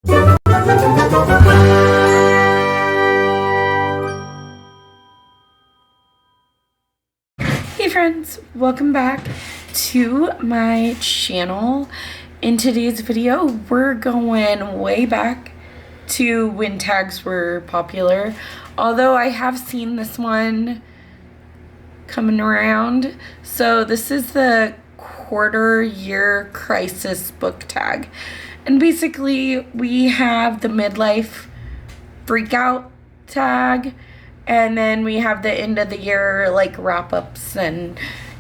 Hey friends, welcome back to my channel. In today's video, we're going way back to when tags were popular. Although I have seen this one coming around. So this is the quarter year crisis book tag. And basically we have the midlife freakout tag, and then we have the end of the year like wrap-ups and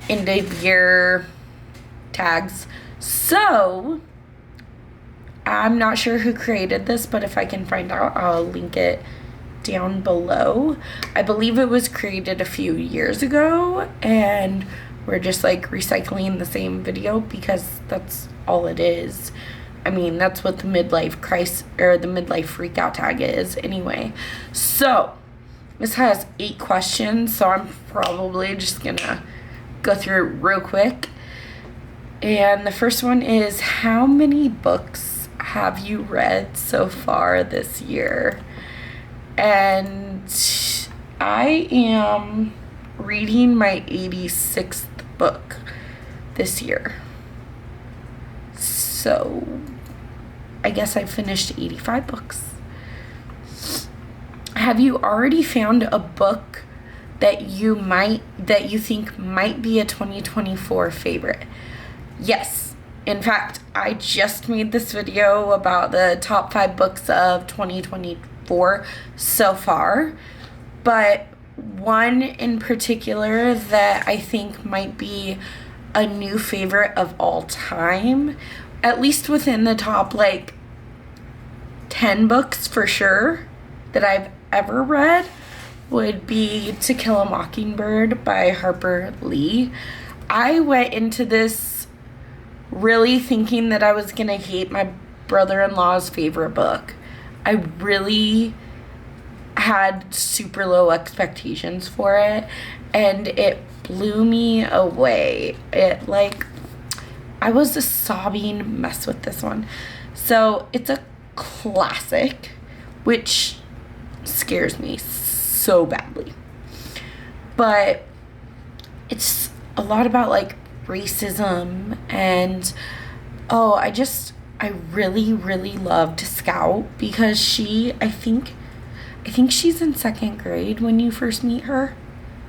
end of year tags. So I'm not sure who created this, but if I can find out, I'll link it down below. I believe it was created a few years ago, and we're just like recycling the same video because that's all it is. I mean, that's what the midlife crisis or the midlife freakout tag is anyway. So this has 8 questions, so I'm probably just gonna go through it real quick. And the first one is, how many books have you read so far this year? And I am reading my 86th book this year. So I guess I finished 85 books. Have you already found a book that you think might be a 2024 favorite? Yes. In fact, I just made this video about the top 5 books of 2024 so far, but one in particular that I think might be a new favorite of all time, at least within the top like 10 books for sure that I've ever read, would be To Kill a Mockingbird by Harper Lee. I went into this really thinking that I was gonna hate my brother-in-law's favorite book. I really had super low expectations for it, and it blew me away. I was a sobbing mess with this one. So it's a classic, which scares me so badly. But it's a lot about like racism, and I really loved Scout because I think she's in 2nd grade when you first meet her,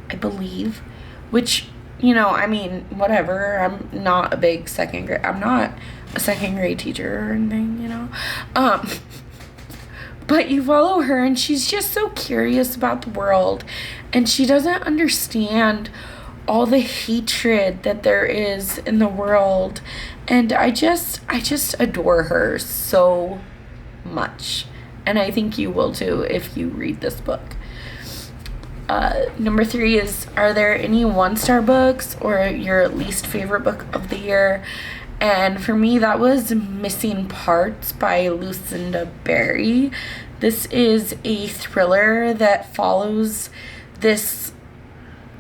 I believe, which, you know, I mean, whatever. I'm not a 2nd grade teacher or anything, you know. But you follow her, and she's just so curious about the world, and she doesn't understand all the hatred that there is in the world. And I just adore her so much. And I think you will too if you read this book. Number 3 is, are there any 1-star books or your least favorite book of the year? And for me, that was Missing Parts by Lucinda Berry. This is a thriller that follows this,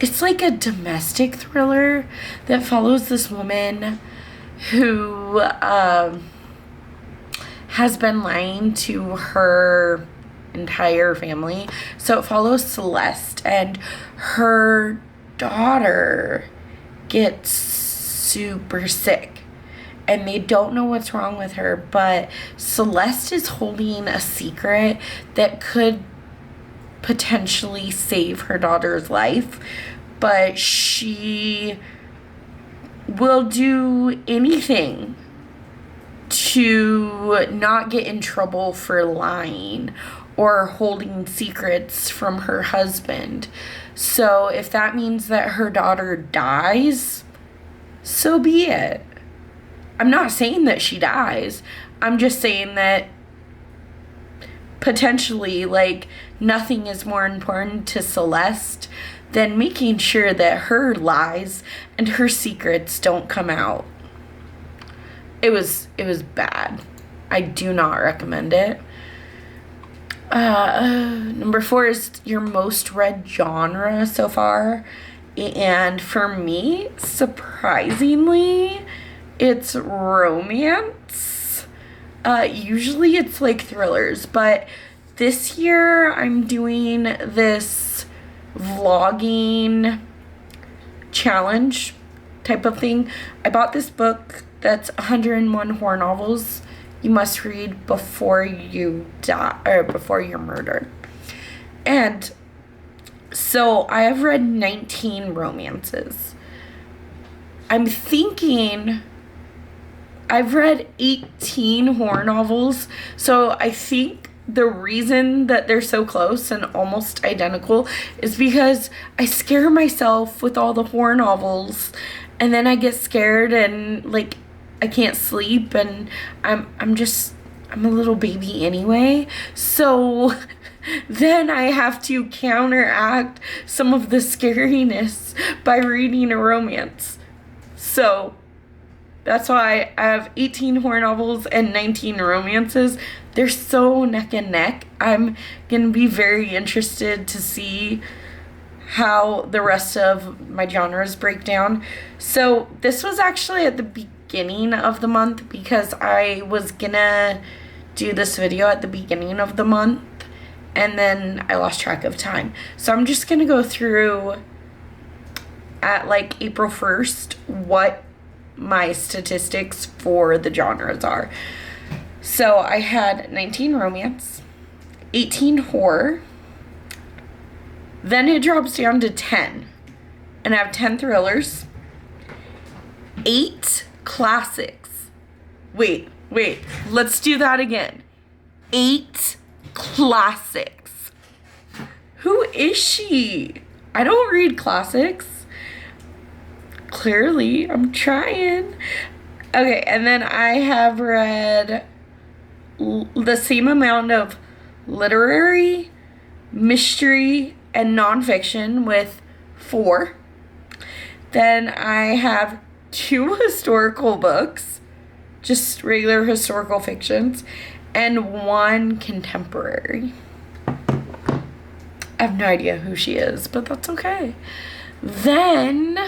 it's like a domestic thriller that follows this woman who has been lying to her entire family. So it follows Celeste, and her daughter gets super sick, and they don't know what's wrong with her, but Celeste is holding a secret that could potentially save her daughter's life, but she will do anything to not get in trouble for lying or holding secrets from her husband. So if that means that her daughter dies, so be it. I'm not saying that she dies. I'm just saying that potentially, like, nothing is more important to Celeste than making sure that her lies and her secrets don't come out. It was bad. I do not recommend it. Number 4 is your most read genre so far. And for me, surprisingly, it's romance. Usually it's like thrillers, but this year I'm doing this vlogging challenge type of thing. I bought this book that's 101 horror novels you must read before you die, or before you're murdered. And so I have read 19 romances. I'm thinking I've read 18 horror novels, so I think the reason that they're so close and almost identical is because I scare myself with all the horror novels, and then I get scared and like I can't sleep, and I'm a little baby anyway. So then I have to counteract some of the scariness by reading a romance. So that's why I have 18 horror novels and 19 romances. They're so neck and neck. I'm going to be very interested to see how the rest of my genres break down. So this was actually at the beginning of the month because I was going to do this video at the beginning of the month and then I lost track of time. So I'm just going to go through at like April 1st what my statistics for the genres are. So I had 19 romance, 18 horror, then it drops down to 10, and I have 10 thrillers, 8 classics. Wait, let's do that again. 8 classics. Who is she? I don't read classics. Clearly, I'm trying. Okay, and then I have read the same amount of literary, mystery, and nonfiction with 4. Then I have 2 historical books, just regular historical fictions, and 1 contemporary. I have no idea who she is, but that's okay. Then,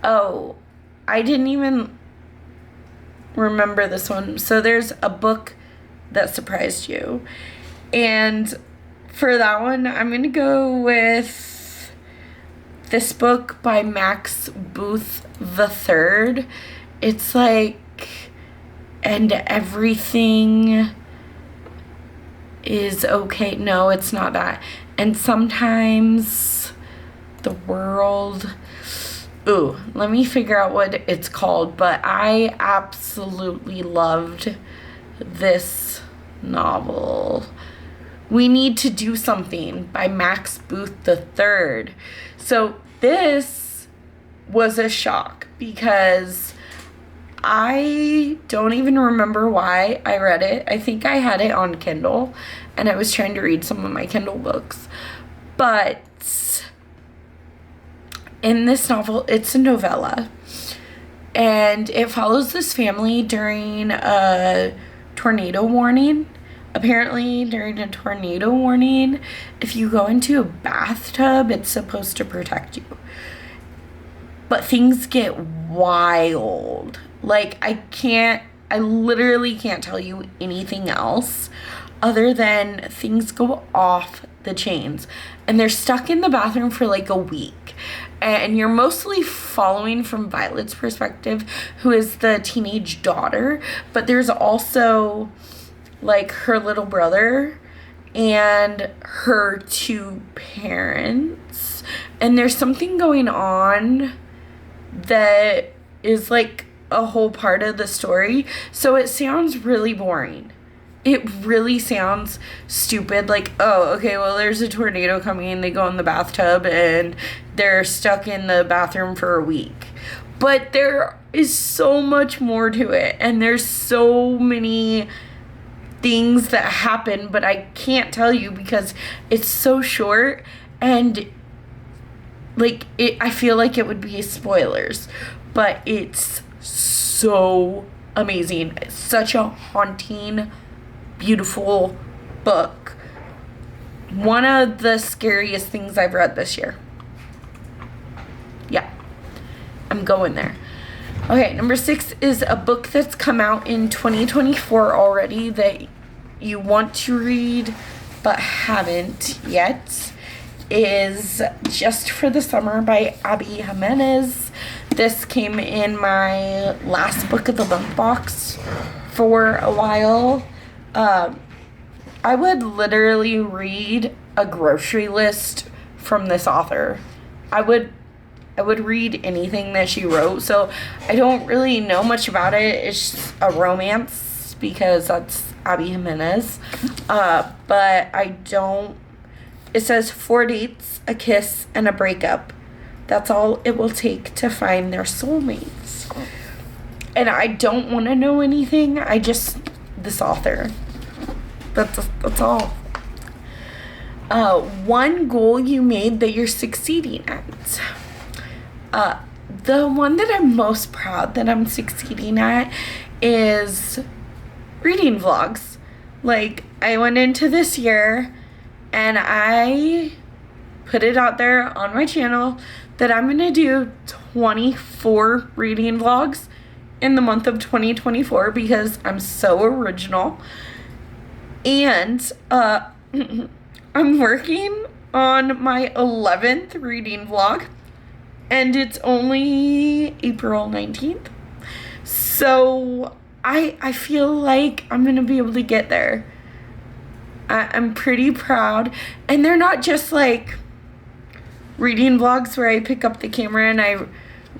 oh, I didn't even remember this one. So there's a book that surprised you. And for that one, I'm going to go with this book by Max Booth III. It's like, and everything is okay. No, it's not that. And sometimes the world... Ooh, let me figure out what it's called, but I absolutely loved this novel. We Need to Do Something by Max Booth III. So this was a shock because I don't even remember why I read it. I think I had it on Kindle and I was trying to read some of my Kindle books. But in this novel, it's a novella, and it follows this family during a tornado warning. Apparently, during a tornado warning, if you go into a bathtub, it's supposed to protect you. But things get wild. Like, I literally can't tell you anything else other than things go off the chains. And they're stuck in the bathroom for like a week. And you're mostly following from Violet's perspective, who is the teenage daughter. But there's also like her little brother and her 2 parents. And there's something going on that is like a whole part of the story. So it sounds really boring. It really sounds stupid. Like, oh, okay, well, there's a tornado coming and they go in the bathtub and they're stuck in the bathroom for a week. But there is so much more to it. And there's so many things that happen, but I can't tell you because it's so short and like I feel like it would be spoilers, but it's so amazing. It's such a haunting, beautiful book. One of the scariest things I've read this year. Yeah, I'm going there. Okay, number 6 is a book that's come out in 2024 already that you want to read but haven't yet. Is Just for the Summer by Abby Jimenez. This came in my last book of the month box for a while. I would literally read a grocery list from this author. I would read anything that she wrote, so I don't really know much about it. It's just a romance because that's Abby Jimenez. But I don't... It says 4 dates, a kiss, and a breakup. That's all it will take to find their soulmates. And I don't want to know anything. This author. That's all. One goal you made that you're succeeding at. The one that I'm most proud that I'm succeeding at is reading vlogs. Like, I went into this year and I put it out there on my channel that I'm going to do 24 reading vlogs in the month of 2024 because I'm so original. And I'm working on my 11th reading vlog, and it's only April 19th. So I feel like I'm going to be able to get there. I'm pretty proud. And they're not just like reading vlogs where I pick up the camera and I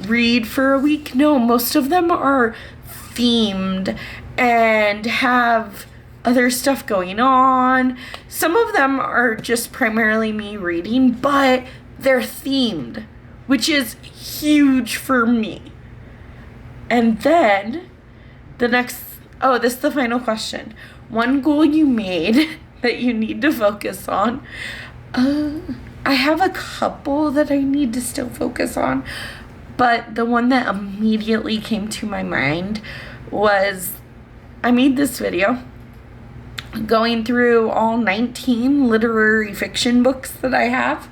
read for a week. No, most of them are themed and have other stuff going on. Some of them are just primarily me reading, but they're themed, which is huge for me. And then this is the final question. One goal you made that you need to focus on. I have a couple that I need to still focus on, but the one that immediately came to my mind was I made this video going through all 19 literary fiction books that I have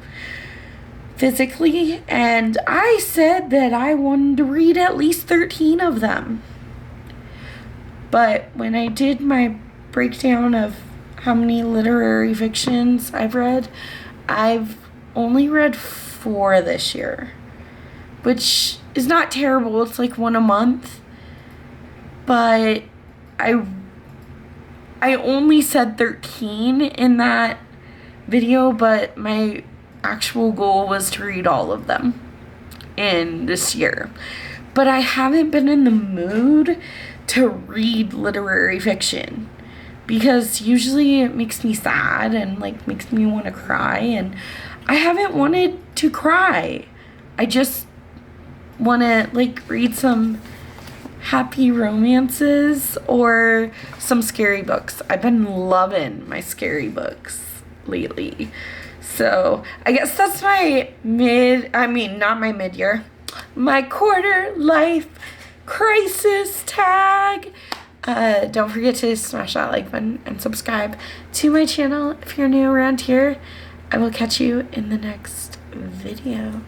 physically, and I said that I wanted to read at least 13 of them. But when I did my breakdown of how many literary fictions I've read, I've only read 4 this year, which is not terrible. It's like 1 a month. But I only said 13 in that video, but my actual goal was to read all of them in this year. But I haven't been in the mood to read literary fiction because usually it makes me sad and like makes me want to cry, and I haven't wanted to cry. I just want to like read some happy romances or some scary books. I've been loving my scary books lately. So I guess that's my my quarter life crisis tag. Don't forget to smash that like button and subscribe to my channel if you're new around here. I will catch you in the next video.